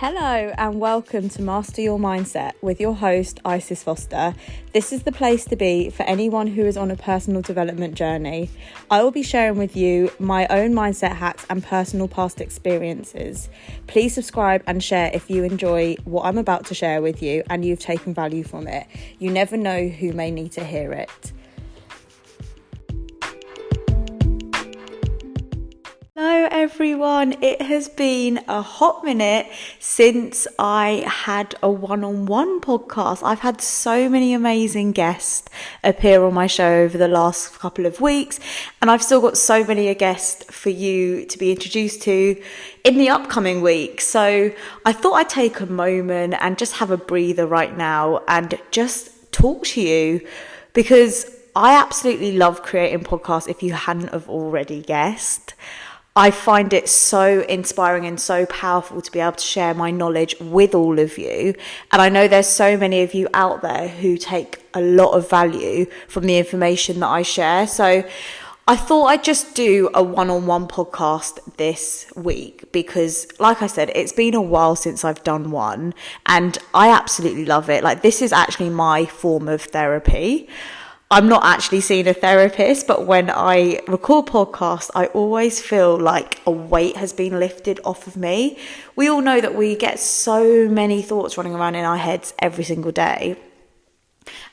Hello and welcome to Master Your Mindset with your host Isis Foster. This is the place to be for anyone who is on a personal development journey. I will be sharing with you my own mindset hacks and personal past experiences. Please subscribe and share if you enjoy what I'm about to share with you and you've taken value from it. You never know who may need to hear it. Hello everyone, it has been a hot minute since I had a one-on-one podcast. I've had so many amazing guests appear on my show over the last couple of weeks, and I've still got so many guests for you to be introduced to in the upcoming week. So I thought I'd take a moment and just have a breather right now and just talk to you, because I absolutely love creating podcasts, if you hadn't have already guessed. I find it so inspiring and so powerful to be able to share my knowledge with all of you. And I know there's so many of you out there who take a lot of value from the information that I share. So I thought I'd just do a one-on-one podcast this week because, like I said, it's been a while since I've done one and I absolutely love it. Like, this is actually my form of therapy. I'm not actually seeing a therapist, but when I record podcasts, I always feel like a weight has been lifted off of me. We all know that we get so many thoughts running around in our heads every single day.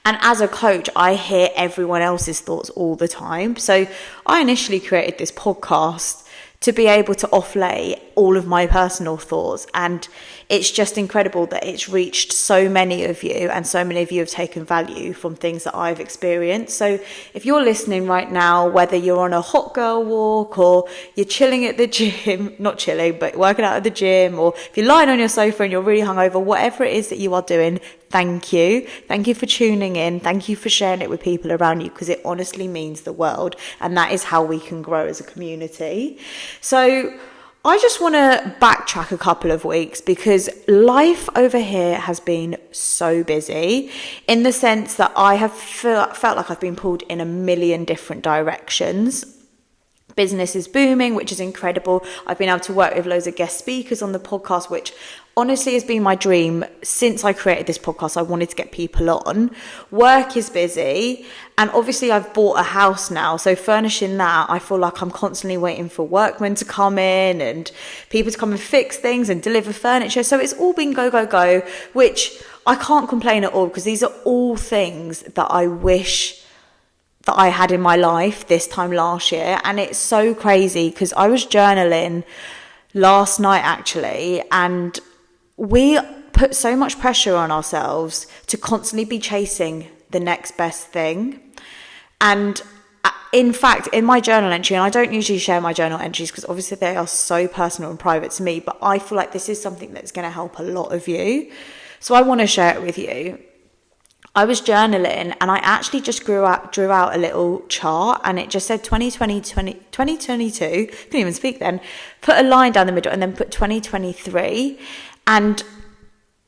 And as a coach, I hear everyone else's thoughts all the time. So I initially created this podcast to be able to offlay all of my personal thoughts, and it's just incredible that it's reached so many of you, and so many of you have taken value from things that I've experienced. So if you're listening right now, whether you're on a hot girl walk or you're chilling at the gym, not chilling, but working out at the gym, or if you're lying on your sofa and you're really hungover, whatever it is that you are doing, thank you. Thank you for tuning in. Thank you for sharing it with people around you, because it honestly means the world. And that is how we can grow as a community. So I just want to backtrack a couple of weeks, because life over here has been so busy, in the sense that I have felt like I've been pulled in a million different directions. Business is booming, which is incredible. I've been able to work with loads of guest speakers on the podcast, which honestly has been my dream since I created this podcast. I wanted to get people on. Work is busy, and obviously I've bought a house now, so furnishing that, I feel like I'm constantly waiting for workmen to come in and people to come and fix things and deliver furniture. So it's all been go, go, go, which I can't complain at all, because these are all things that I wish that I had in my life this time last year. And it's so crazy, because I was journaling last night actually, and we put so much pressure on ourselves to constantly be chasing the next best thing. And in fact, in my journal entry, and I don't usually share my journal entries because obviously they are so personal and private to me, but I feel like this is something that's going to help a lot of you. So I want to share it with you. I was journaling and I actually just drew out a little chart, and it just said 2022, couldn't even speak then, put a line down the middle and then put 2023. And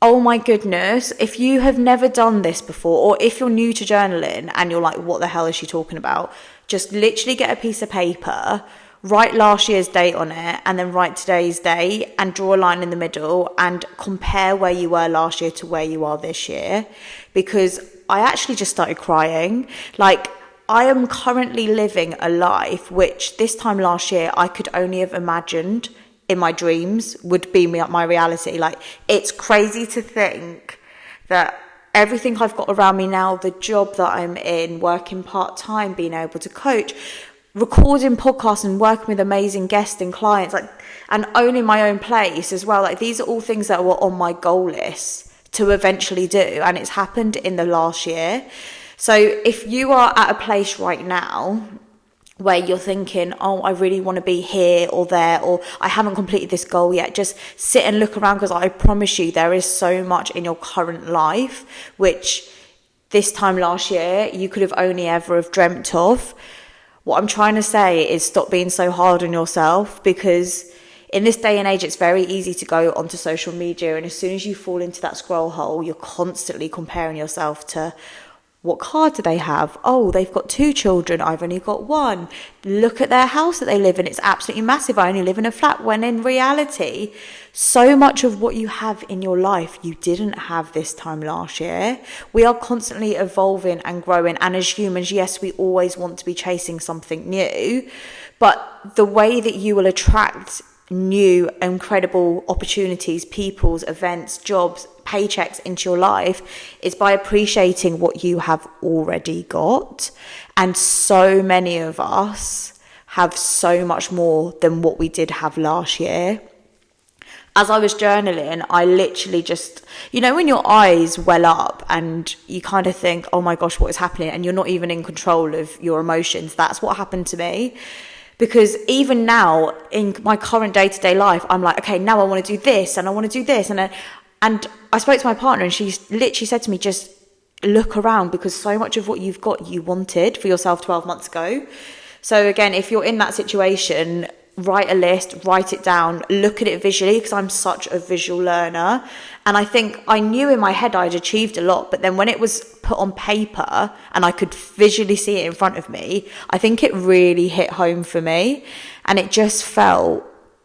oh my goodness, if you have never done this before, or if you're new to journaling and you're like, what the hell is she talking about? Just literally get a piece of paper, write last year's date on it, and then write today's date and draw a line in the middle and compare where you were last year to where you are this year. Because I actually just started crying. Like, I am currently living a life which this time last year I could only have imagined in my dreams would be my reality. Like, it's crazy to think that everything I've got around me now, the job that I'm in, working part-time, being able to coach, recording podcasts and working with amazing guests and clients, like, and owning my own place as well. Like, these are all things that were on my goal list to eventually do, and it's happened in the last year. So if you are at a place right now where you're thinking, oh, I really want to be here or there, or I haven't completed this goal yet, just sit and look around, because I promise you there is so much in your current life which this time last year you could have only ever have dreamt of. What I'm trying to say is stop being so hard on yourself, because in this day and age, it's very easy to go onto social media, and as soon as you fall into that scroll hole, you're constantly comparing yourself to what car do they have? Oh, they've got 2 children. I've only got 1. Look at their house that they live in. It's absolutely massive. I only live in a flat. When in reality, so much of what you have in your life, you didn't have this time last year. We are constantly evolving and growing. And as humans, yes, we always want to be chasing something new. But the way that you will attract new incredible opportunities, people's events, jobs, paychecks into your life is by appreciating what you have already got. And so many of us have so much more than what we did have last year. As I was journaling, I literally just, when your eyes well up and you kind of think, oh my gosh, what is happening? And you're not even in control of your emotions. That's what happened to me. Because even now, in my current day-to-day life, I'm like, okay, now I want to do this and I want to do this. And I spoke to my partner and she literally said to me, just look around, because so much of what you've got, you wanted for yourself 12 months ago. So again, if you're in that situation, write a list, write it down, look at it visually, because I'm such a visual learner. And I think I knew in my head I'd achieved a lot, but then when it was put on paper and I could visually see it in front of me, I think it really hit home for me, and it just felt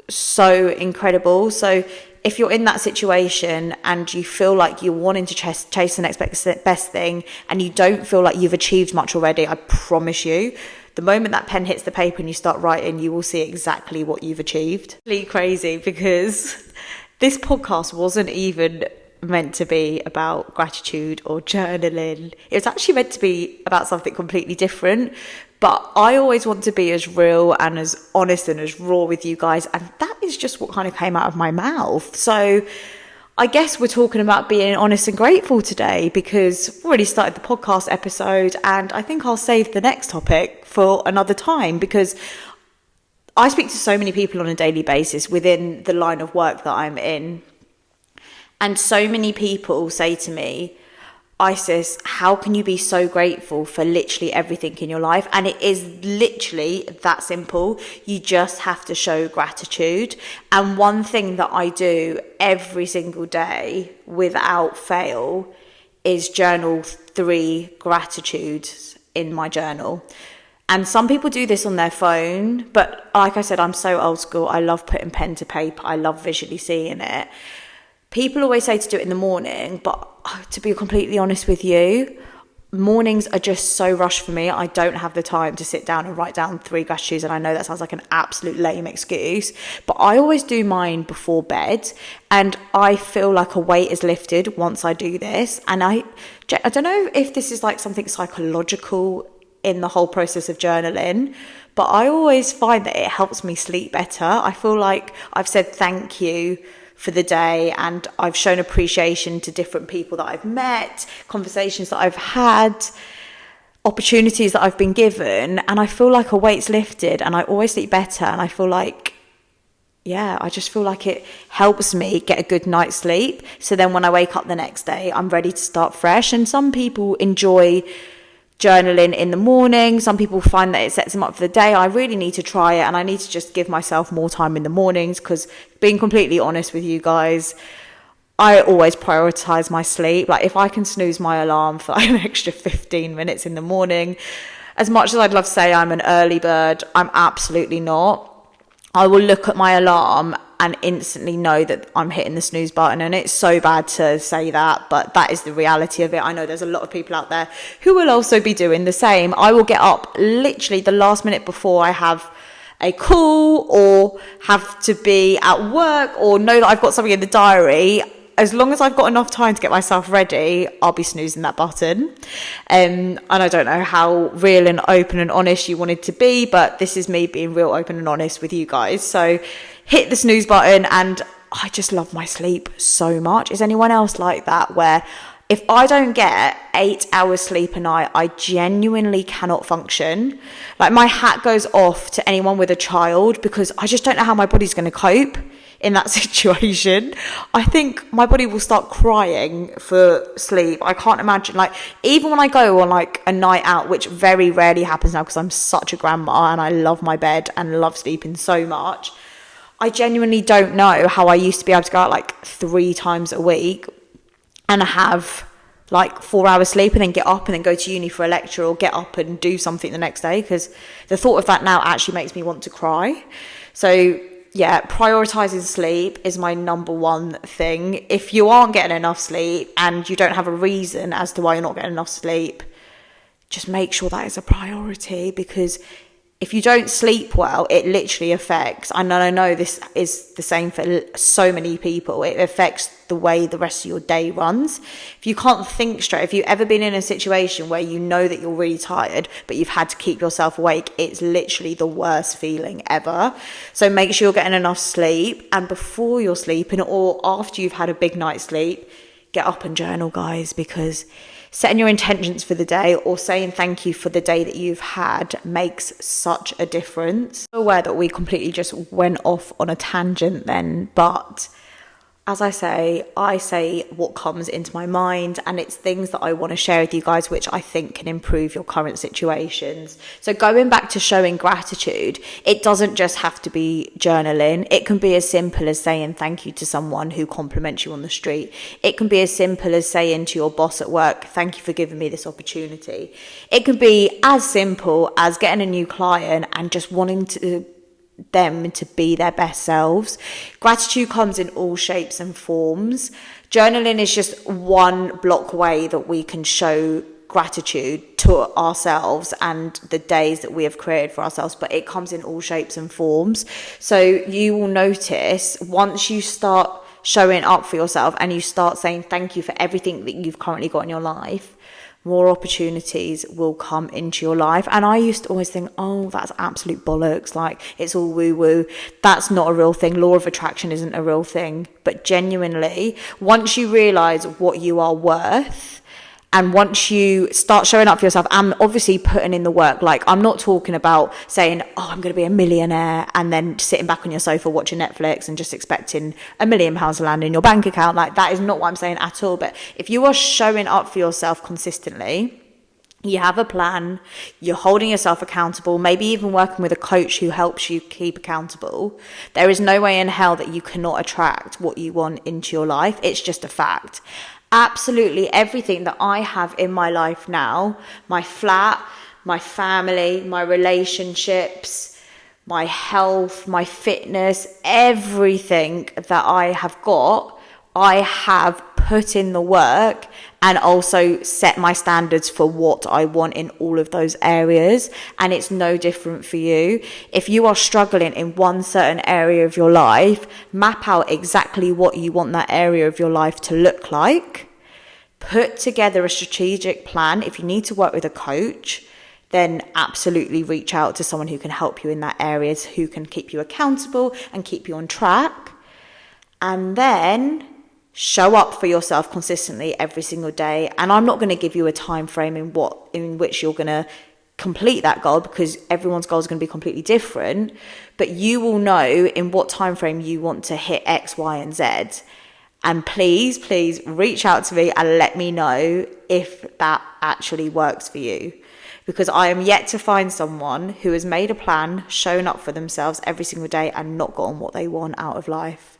so incredible. So if you're in that situation and you feel like you're wanting to chase the next best thing and you don't feel like you've achieved much already, I promise you, the moment that pen hits the paper and you start writing, you will see exactly what you've achieved. Really crazy, because this podcast wasn't even meant to be about gratitude or journaling. It was actually meant to be about something completely different. But I always want to be as real and as honest and as raw with you guys. And that is just what kind of came out of my mouth. So I guess we're talking about being honest and grateful today, because we've already started the podcast episode, and I think I'll save the next topic for another time, because I speak to so many people on a daily basis within the line of work that I'm in. And so many people say to me, Isis, how can you be so grateful for literally everything in your life? And it is literally that simple. You just have to show gratitude. And one thing that I do every single day without fail is journal 3 gratitudes in my journal. And some people do this on their phone, but like I said, I'm so old school. I love putting pen to paper. I love visually seeing it. People always say to do it in the morning, but to be completely honest with you, mornings are just so rushed for me. I don't have the time to sit down and write down 3 gratitudes, and I know that sounds like an absolute lame excuse, but I always do mine before bed, and I feel like a weight is lifted once I do this. And I don't know if this is like something psychological in the whole process of journaling, but I always find that it helps me sleep better. I feel like I've said thank you for the day, and I've shown appreciation to different people that I've met, conversations that I've had, opportunities that I've been given, and I feel like a weight's lifted and I always sleep better. And I feel like, I just feel like it helps me get a good night's sleep. So then when I wake up the next day, I'm ready to start fresh. And some people enjoy journaling in the morning. Some people find that it sets them up for the day. I really need to try it, and I need to just give myself more time in the mornings, because being completely honest with you guys, I always prioritize my sleep. Like if I can snooze my alarm for like an extra 15 minutes in the morning, as much as I'd love to say I'm an early bird, I'm absolutely not. I will look at my alarm and instantly know that I'm hitting the snooze button. And it's so bad to say that, but that is the reality of it. I know there's a lot of people out there who will also be doing the same. I will get up literally the last minute before I have a call or have to be at work or know that I've got something in the diary. As long as I've got enough time to get myself ready, I'll be snoozing that button. And I don't know how real and open and honest you wanted to be, but this is me being real open and honest with you guys. So hit the snooze button, and I just love my sleep so much. Is anyone else like that, where if I don't get 8 hours sleep a night, I genuinely cannot function? Like my hat goes off to anyone with a child, because I just don't know how my body's going to cope in that situation. I think my body will start crying for sleep. I can't imagine, like, even when I go on like a night out, which very rarely happens now because I'm such a grandma and I love my bed and love sleeping so much, I genuinely don't know how I used to be able to go out like 3 times a week and have like 4 hours sleep and then get up and then go to uni for a lecture, or get up and do something the next day, because the thought of that now actually makes me want to cry. So yeah, prioritizing sleep is my number one thing. If you aren't getting enough sleep and you don't have a reason as to why you're not getting enough sleep, just make sure that is a priority, because if you don't sleep well, it literally affects, and I know this is the same for so many people, it affects the way the rest of your day runs. If you can't think straight, if you've ever been in a situation where you know that you're really tired, but you've had to keep yourself awake, it's literally the worst feeling ever. So make sure you're getting enough sleep, and before you're sleeping or after you've had a big night's sleep, get up and journal, guys, because setting your intentions for the day or saying thank you for the day that you've had makes such a difference. I'm aware that we completely just went off on a tangent then, but as I say what comes into my mind, and it's things that I want to share with you guys which I think can improve your current situations. So going back to showing gratitude, it doesn't just have to be journaling. It can be as simple as saying thank you to someone who compliments you on the street. It can be as simple as saying to your boss at work, thank you for giving me this opportunity. It can be as simple as getting a new client and just wanting them to be their best selves. Gratitude comes in all shapes and forms. Journaling is just one block way that we can show gratitude to ourselves and the days that we have created for ourselves, but it comes in all shapes and forms. So you will notice once you start showing up for yourself and you start saying thank you for everything that you've currently got in your life, more opportunities will come into your life. And I used to always think, oh, that's absolute bollocks, like it's all woo woo, that's not a real thing, law of attraction isn't a real thing. But genuinely, once you realize what you are worth, and once you start showing up for yourself and obviously putting in the work, like I'm not talking about saying, oh, I'm going to be a millionaire and then sitting back on your sofa watching Netflix and just expecting £1 million to land in your bank account. Like that is not what I'm saying at all. But if you are showing up for yourself consistently, you have a plan, you're holding yourself accountable, maybe even working with a coach who helps you keep accountable, there is no way in hell that you cannot attract what you want into your life. It's just a fact. Absolutely everything that I have in my life now, my flat, my family, my relationships, my health, my fitness, everything that I have got, I have put in the work and also set my standards for what I want in all of those areas. And it's no different for you. If you are struggling in one certain area of your life, map out exactly what you want that area of your life to look like. Put together a strategic plan. If you need to work with a coach, then absolutely reach out to someone who can help you in that area, who can keep you accountable and keep you on track. And then show up for yourself consistently every single day. And I'm not going to give you a time frame in which you're going to complete that goal, because everyone's goal is going to be completely different. But you will know in what time frame you want to hit X, Y, and Z. And please reach out to me and let me know if that actually works for you. Because I am yet to find someone who has made a plan, shown up for themselves every single day and not gotten what they want out of life.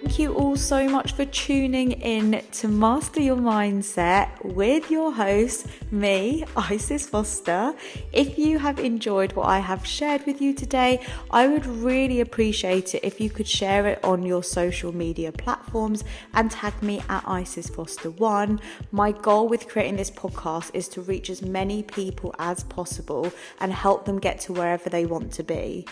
Thank you all so much for tuning in to Master Your Mindset with your host, me, Isis Foster. If you have enjoyed what I have shared with you today, I would really appreciate it if you could share it on your social media platforms and tag me at Isis Foster 1. My goal with creating this podcast is to reach as many people as possible and help them get to wherever they want to be.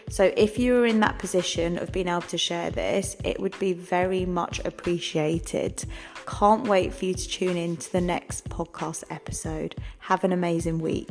So if you're in that position of being able to share this, it would be very much appreciated. Can't wait for you to tune in to the next podcast episode. Have an amazing week.